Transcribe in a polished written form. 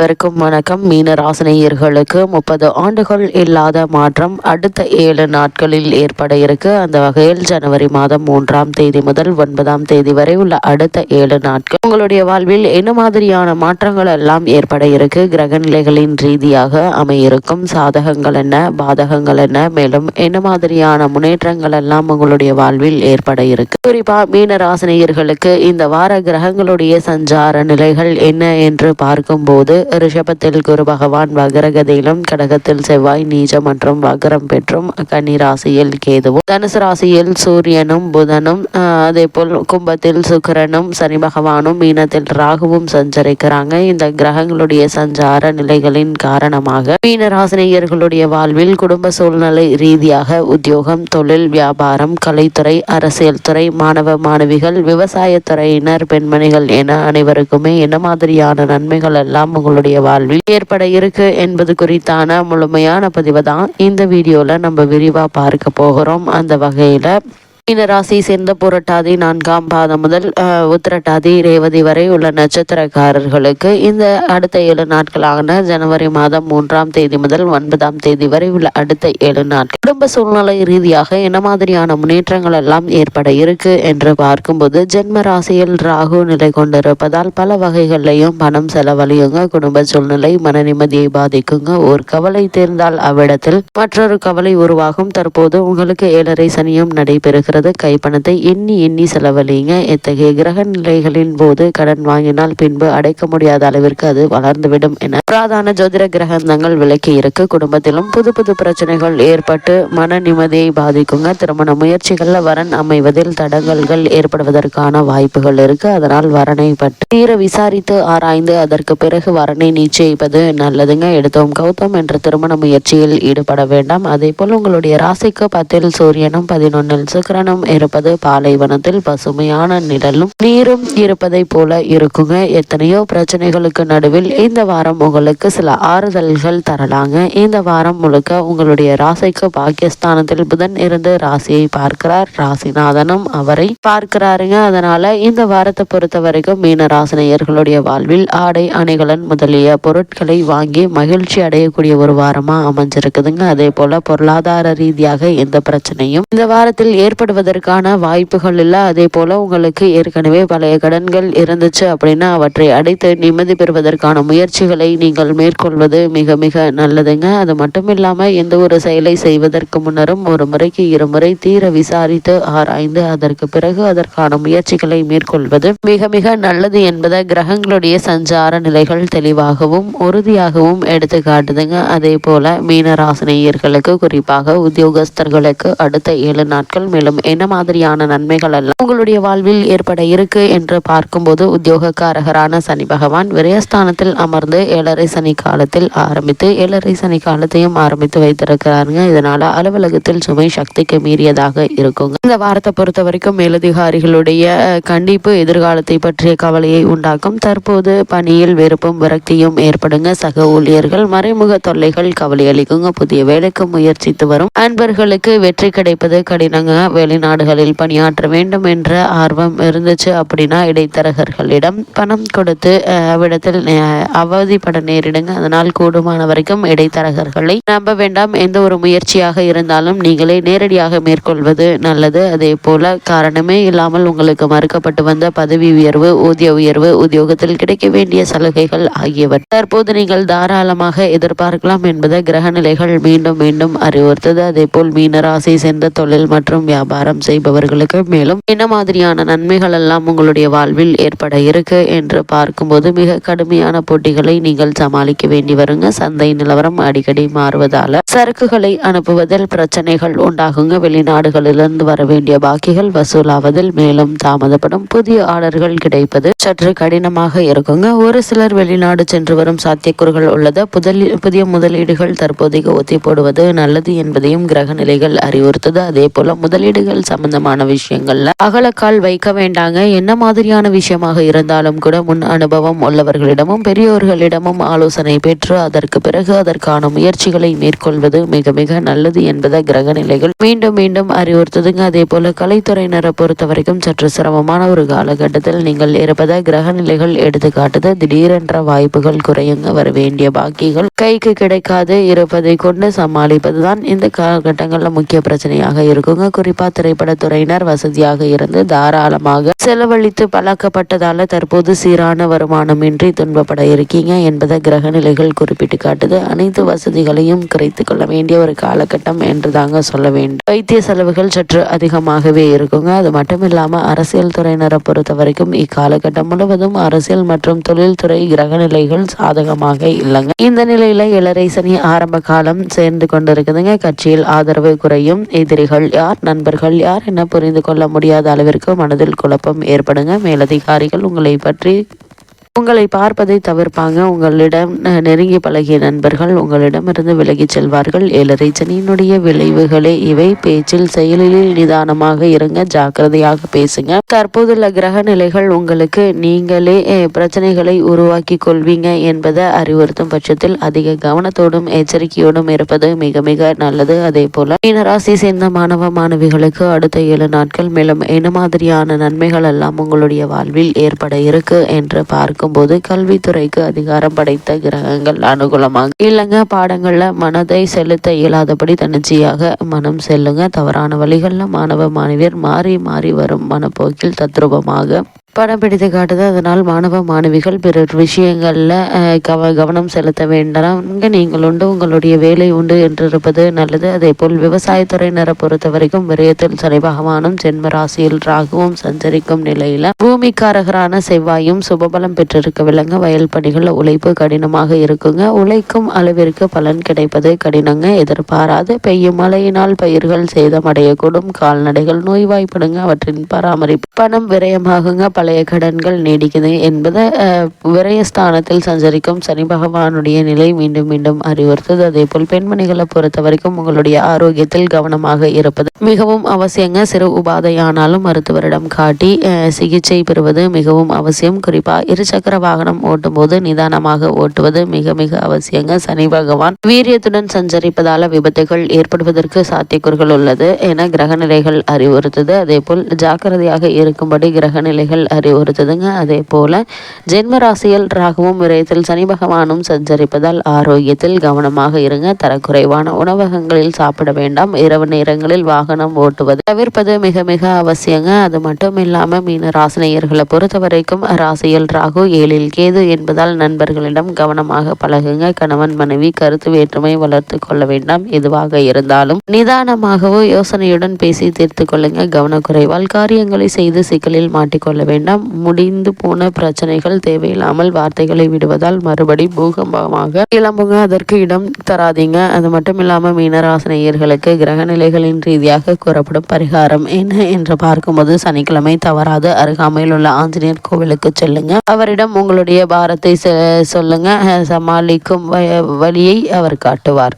அனைவருக்கும் வணக்கம். மீன ராசினியர்களுக்கு 30 ஆண்டுகள் இல்லாத மாற்றம் அடுத்த 7 நாட்களில் ஏற்பட இருக்கு. அந்த வகையில் ஜனவரி மாதம் 3ஆம் தேதி முதல் 9ஆம் தேதி வரை உள்ள அடுத்த 7 நாட்கள் உங்களுடைய வாழ்வில் என்ன மாதிரியான மாற்றங்கள் எல்லாம் ஏற்பட இருக்கு, கிரக நிலைகளின் ரீதியாக அமையிருக்கும் சாதகங்கள் என்ன, பாதகங்கள் என்ன, மேலும் என்ன மாதிரியான முன்னேற்றங்கள் எல்லாம் உங்களுடைய வாழ்வில் ஏற்பட இருக்கு. குறிப்பா மீன ராசினியர்களுக்கு இந்த வார கிரகங்களுடைய சஞ்சார நிலைகள் என்ன என்று பார்க்கும்போது ரிஷபத்தில் குரு பகவான் வக்ரகதியிலும், கடகத்தில் செவ்வாய் நீச்சம் மற்றும் வக்ரம் பெற்றும், கன்னி ராசியில் கேதுவும், தனுசு ராசியில் சூரியனும் புதனும், அதே போல் கும்பத்தில் சுக்கிரனும் சனி பகவானும், மீனத்தில் ராகுவும் சஞ்சரிக்கிறாங்க. இந்த கிரகங்களுடைய சஞ்சார நிலைகளின் காரணமாக மீன ராசினியர்களுடைய வாழ்வில் குடும்ப சூழ்நிலை ரீதியாக உத்தியோகம், தொழில், வியாபாரம், கலைத்துறை, அரசியல் துறை, மாணவ மாணவிகள், விவசாயத்துறையினர், பெண்மணிகள் என அனைவருக்குமே என்ன மாதிரியான நன்மைகள் எல்லாம் உங்களுடைய வாழ்வில் ஏற்பட இருக்கு என்பது குறித்தான முழுமையான பதிவை தான் இந்த வீடியோல நம்ம விரிவா பார்க்க போகிறோம். அந்த வகையில மீனராசி சேர்ந்த புரட்டாதி 4ஆம் பாதம் முதல் உத்திரட்டாதி ரேவதி வரை உள்ள நட்சத்திரக்காரர்களுக்கு இந்த அடுத்த 7 நாட்களான ஜனவரி மாதம் 3ஆம் தேதி முதல் 9ஆம் தேதி வரை உள்ள அடுத்த 7 நாட்கள் குடும்ப சூழ்நிலை ரீதியாக என்ன மாதிரியான முன்னேற்றங்கள் எல்லாம் ஏற்பட இருக்கு என்று பார்க்கும்போது, ஜென்ம ராசியில் ராகு நிலை கொண்டிருப்பதால் பல வகைகள்லையும் பணம் செலவழியுங்க. குடும்ப சூழ்நிலை மன நிம்மதியை பாதிக்குங்க. ஒரு கவலை தீர்ந்தால் அவ்விடத்தில் மற்றொரு கவலை உருவாகும். தற்போது உங்களுக்கு 7.5 சனியும் நடைபெறுகிறது. கைப்பணத்தை எண்ணி எண்ணி செலவழிங்க. இத்தகைய கிரக நிலைகளின் போது கடன் வாங்கினால் பின்பு அடைக்க முடியாத அளவிற்கு அது வளர்ந்துவிடும் என புராதான ஜோதிட கிரகங்கள் விலக்கி இருக்கு. குடும்பத்திலும் புது புது பிரச்சனைகள் ஏற்பட்டு மன நிம்மதியை பாதிக்குங்க. திருமண முயற்சிகள்ல வரன் அமைவதில் தடங்கல்கள் ஏற்படுவதற்கான வாய்ப்புகள் இருக்கு. அதனால் வரனை பற்றி தீர விசாரித்து ஆராய்ந்து அதற்கு பிறகு வரனை நிச்சயிப்பது நல்லதுங்க. எடுத்தோம் கௌதம் என்ற திருமண முயற்சியில் ஈடுபட வேண்டாம். அதே போல் உங்களுடைய ராசிக்கு 10ல் சூரியனும் 11ல் சுக்கிரனும் இருப்பது பாலைவனத்தில் பசுமையான நிழலும் நீரும் இருப்பதை போல இருக்குங்க. எத்தனையோ பிரச்சனைகளுக்கு நடுவில் இந்த வாரம் உங்களுக்கு சில ஆறுதல்கள் தரலாங்க. இந்த வாரம் முழுக்க உங்களுடைய ராசிக்கு பாக்கியஸ்தானத்தில் புதன் இருந்து ராசியை பார்க்கிறார். ராசிநாதனும் அவரை பார்க்கிறாருங்க. அதனால இந்த வாரத்தை பொறுத்த வரைக்கும் மீன ராசினியர்களுடைய வாழ்வில் ஆடை அணிகலன் முதலிய பொருட்களை வாங்கி மகிழ்ச்சி அடையக்கூடிய ஒரு வாரமா அமைஞ்சிருக்குதுங்க. அதே போல பொருளாதார ரீதியாக எந்த பிரச்சனையும் இந்த வாரத்தில் ஏற்படுவதற்கான வாய்ப்புகள் இல்லை. அதே போல உங்களுக்கு ஏற்கனவே பழைய கடன்கள் இருந்துச்சு அப்படின்னா அவற்றை அடைத்து நிம்மதி பெறுவதற்கான முயற்சிகளை நீங்கள் மேற்கொள்வது மிக மிக நல்லதுங்க. அது மட்டும் இல்லாமல் எந்த ஒரு செயலை செய்வதற்கு முன்னரும் ஒரு முறைக்கு 2 முறை தீர விசாரித்து ஆராய்ந்து அதற்கு பிறகு அதற்கான முயற்சிகளை மேற்கொள்வது மிக மிக நல்லது என்பதை கிரகங்களுடைய சஞ்சார நிலைகள் தெளிவாகவும் உறுதியாகவும் எடுத்து காட்டுதுங்க. அதே போல மீனராசினியர்களுக்கு குறிப்பாக உத்தியோகஸ்தர்களுக்கு அடுத்த 7 நாட்கள் மேலும் என்ன மாதிரியான நன்மைகள் எல்லாம் உங்களுடைய வாழ்வில் ஏற்பட இருக்கு என்று பார்க்கும்போது, உத்தியோகக்காரகரான சனி பகவான் விரயஸ்தானத்தில் அமர்ந்து 7.5 சனி காலத்தில் ஆரம்பித்து 7.5 சனி காலத்தையும் ஆரம்பித்து வைத்திருக்கிறாருங்க. இதனால அலுவலகத்தில் சுமை சக்திக்கு மீறியதாக இருக்குங்க. இந்த வாரத்தை பொறுத்த வரைக்கும் மேலதிகாரிகளுடைய கண்டிப்பு எதிர்காலத்தை பற்றிய கவலையை உண்டாக்கும். தற்போது பணியில் வெறுப்பும் விரக்தியும் ஏற்படுங்க. சக ஊழியர்கள் மறைமுக தொல்லைகள் கவலை அளிக்குங்க. புதிய வேலைக்கு முயற்சித்து வரும் அன்பர்களுக்கு வெற்றி கிடைப்பது கடினங்க. வெளிநாடுகளில் பணியாற்ற வேண்டும் என்ற ஆர்வம் இருந்துச்சு அப்படின்னா இடைத்தரகர்களிடம் பணம் கொடுத்து அவ்விடத்தில் அவதிப்பட நேரிடுங்க. அதனால் கூடுமான வரைக்கும் இடைத்தரகர்களை நம்ப வேண்டாம். எந்த ஒரு முயற்சியாக இருந்தாலும் நீங்களே நேரடியாக மேற்கொள்வது நல்லது. அதே போல காரணமே இல்லாமல் உங்களுக்கு மறுக்கப்பட்டு வந்த பதவி உயர்வு, ஊதிய உயர்வு, உத்தியோகத்தில் கிடைக்க வேண்டிய சலுகைகள் ஆகியவை தற்போது நீங்கள் தாராளமாக எதிர்பார்க்கலாம் என்பதை கிரக நிலைகள் மீண்டும் மீண்டும் அறிவுறுத்தது. அதே போல் மீனராசி சேர்ந்த தொழில் மற்றும் வியாபாரம் செய்பவர்களுக்கு மேலும் என்ன மாதிரியான நன்மைகள் எல்லாம் உங்களுடைய வாழ்வில் ஏற்பட இருக்கு என்று பார்க்கும்போது, மிக கடுமையான போட்டிகளை நீங்கள் சமாளிக்க வேண்டி வருங்க. சந்தை நிலவரம் அடிக்கடி மாறுவதால சரக்குகளை அனுப்புவதில் பிரச்சனைகள் உண்டாகுங்க. வெளிநாடுகளிலிருந்து வர வேண்டிய பாக்கிகள் வசூலாவதில் மேலும் தாமதப்படும். புதிய ஆர்டர்கள் கிடைப்பது சற்று கடினமாக இருக்குங்க. ஒரு சிலர் வெளிநாடு சென்று வரும் சாத்தியக்கூறுகள் உள்ளது. புதிய முதலீடுகள் தற்போதைக்கு ஒத்தி போடுவது நல்லது என்பதையும் கிரக நிலைகள் அறிவுறுத்தது. அதே போல முதலீடுகள் வீடுகள் சம்பந்தமான விஷயங்கள்ல அகலக்கால் வைக்க வேண்டாங்க. என்ன மாதிரியான விஷயமாக இருந்தாலும் கூட முன் அனுபவம் உள்ளவர்களிடமும் பெரியோர்களிடமும் ஆலோசனை பெற்று அதற்கு பிறகு அதற்கான முயற்சிகளை மேற்கொள்வது மிக மிக நல்லது என்பதை கிரக நிலைகள் மீண்டும் மீண்டும் அறிவுறுத்துதுங்க. அதே போல கலைத்துறையினரை பொறுத்த வரைக்கும் சற்று சிரமமான ஒரு காலகட்டத்தில் நீங்கள் இருப்பதை கிரக நிலைகள் எடுத்து காட்டுது. திடீரென்ற வாய்ப்புகள் குறையுங்க. வர வேண்டிய பாக்கிகள் கைக்கு கிடைக்காது இருப்பதை கொண்டு சமாளிப்பதுதான் இந்த காலகட்டங்கள்ல முக்கிய பிரச்சனையாக இருக்குங்க. குறிப்பா திரைப்படத்துறையினர் வசதியாக இருந்து தாராளமாக செலவழித்து பழக்கப்பட்டதால தற்போது சீரான வருமானமின்றி துன்பப்பட இருக்கீங்க என்பதை கிரக நிலைகள் குறிப்பிட்டு காட்டுது. அனைத்து வசதிகளையும் குறைத்து கொள்ள வேண்டிய ஒரு காலகட்டம் என்று தாங்க சொல்ல வேண்டும். வைத்திய செலவுகள் சற்று அதிகமாகவே இருக்குங்க. அது மட்டும் இல்லாம அரசியல் துறையினரை பொறுத்த வரைக்கும் இக்காலகட்டம் முழுவதும் அரசியல் மற்றும் தொழில்துறை கிரக நிலைகள் சாதகமாக இல்லைங்க. இந்த நிலையில இளரை சனி ஆரம்ப காலம் சேர்ந்து கொண்டிருக்குதுங்க. கட்சியில் ஆதரவு குறையும். எதிரிகள் யார் நண்பர்கள் யார் என புரிந்து கொள்ள முடியாத அளவிற்கு மனதில் குழப்பம் ஏற்படுங்க. மேலதிகாரிகள் உங்களை பார்ப்பதை தவிர்ப்பாங்க. உங்களிடம் நெருங்கி பழகிய நண்பர்கள் உங்களிடமிருந்து விலகிச் செல்வார்கள். ஏழரை சனியினுடைய விளைவுகளே இவை. பேச்சில் செயலில் நிதானமாக இருங்க. ஜாக்கிரதையாக பேசுங்க. தற்போதுள்ள கிரக நிலைகள் உங்களுக்கு நீங்களே பிரச்சனைகளை உருவாக்கி கொள்வீங்க என்பதை அறிவுறுத்தும் பட்சத்தில் அதிக கவனத்தோடும் எச்சரிக்கையோடும் இருப்பது மிக மிக நல்லது. அதே போல மீனராசி சேர்ந்த மாணவ மாணவிகளுக்கு அடுத்த 7 நாட்கள் மேலும் என்ன மாதிரியான நன்மைகள் எல்லாம் உங்களுடைய வாழ்வில் ஏற்பட இருக்கு என்று பார்க்கும் போது கல்வித்துறைக்கு அதிகாரம் படைத்த கிரகங்கள் அனுகூலமாக இல்லைங்க. பாடங்கள்ல மனதை செலுத்த இயலாதபடி தன்னிச்சையாக மனம் செல்லுங்க. தவறான வழிகள்ல மாணவ மாணவியர் மாறி மாறி வரும் மனப்போக்கில் தத்ரூபமாக படம் பிடித்து காட்டுது. அதனால் மாணவ மாணவிகள் பிறர் விஷயங்கள்ல கவனம் செலுத்த வேண்டாம். நீங்கள் உண்டு உங்களுடைய வேலை உண்டு என்று இருப்பது நல்லது. அதே போல் விவசாயத்துறையினரை பொறுத்த வரைக்கும் விரயத்தில் சனி பகவானும் ஜென்ம ராசியில் ராகுவும் சஞ்சரிக்கும் நிலையில பூமிக்காரகரான செவ்வாயும் சுபபலம் பெற்றிருக்கவில்லைங்க. வயல் பணிகள் உழைப்பு கடினமாக இருக்குங்க. உழைக்கும் அளவிற்கு பலன் கிடைப்பது கடினங்க. எதிர்பாராது பெய்யும் மழையினால் பயிர்கள் சேதமடையக்கூடும். கால்நடைகள் நோய்வாய்ப்படுங்க. அவற்றின் பராமரிப்பு பணம் விரயமாகுங்க. பழைய கடன்கள் நீடிக்குது என்பதை விரயஸ்தானத்தில் சஞ்சரிக்கும் சனி பகவானுடைய நிலை மீண்டும் மீண்டும் அறிவுறுத்தது. அதே போல் பெண்மணிகளை பொறுத்த வரைக்கும் உங்களுடைய ஆரோக்கியத்தில் கவனமாக இருப்பது மிகவும் அவசியங்க. சிறு உபாதையானாலும் மருத்துவரிடம் காட்டி சிகிச்சை பெறுவது மிகவும் அவசியம். குறிப்பா இருசக்கர வாகனம் ஓட்டும் போது நிதானமாக ஓட்டுவது மிக மிக அவசியங்க. சனி பகவான் வீரியத்துடன் சஞ்சரிப்பதால விபத்துகள் ஏற்படுவதற்கு சாத்தியக்கூறுகள் உள்ளது என கிரகநிலைகள் அறிவுறுத்தது. அதே போல் ஜாக்கிரதையாக இருக்கும்படி கிரகநிலைகள் அறிவுறுத்துதுங்க. அதே போல ஜென்ம ராசியில் ராகுவும் விரயத்தில் சனி பகவானும் சஞ்சரிப்பதால் ஆரோக்கியத்தில் கவனமாக இருங்க. தரக்குறைவான உணவகங்களில் சாப்பிட வேண்டாம். இரவு நேரங்களில் வாகனம் ஓட்டுவது தவிர்ப்பது மிக மிக அவசியங்க. அது மட்டும் இல்லாம மீன ராசினியர்களை பொறுத்த வரைக்கும் ராசியில் ராகு 7ல் கேது என்பதால் நண்பர்களிடம் கவனமாக பழகுங்க. கணவன் மனைவி கருத்து வேற்றுமை வளர்த்து கொள்ள வேண்டாம். எதுவாக இருந்தாலும் நிதானமாகவோ யோசனையுடன் பேசி தீர்த்து கொள்ளுங்க. கவனக்குறைவால் காரியங்களை செய்து சிக்கலில் மாட்டிக்கொள்ள வேண்டாம். முடிந்து போன பிரச்சனைகள் தேவையில்லாமல் வார்த்தைகளை விடுவதால் மறுபடி பூகம்பமாக கிளம்புங்க. அதற்கு இடம் தராதீங்க. அது மட்டும் இல்லாம மீனராசினியர்களுக்கு கிரக நிலைகளின் ரீதியாக கூறப்படும் பரிகாரம் என்ன என்று பார்க்கும்போது சனிக்கிழமை தவறாது அருகாமையில் உள்ள ஆஞ்சநேயர் கோவிலுக்கு செல்லுங்க. அவரிடம் உங்களுடைய பாரத்தை சொல்லுங்க. சமாளிக்கும் வழியை அவர் காட்டுவார்.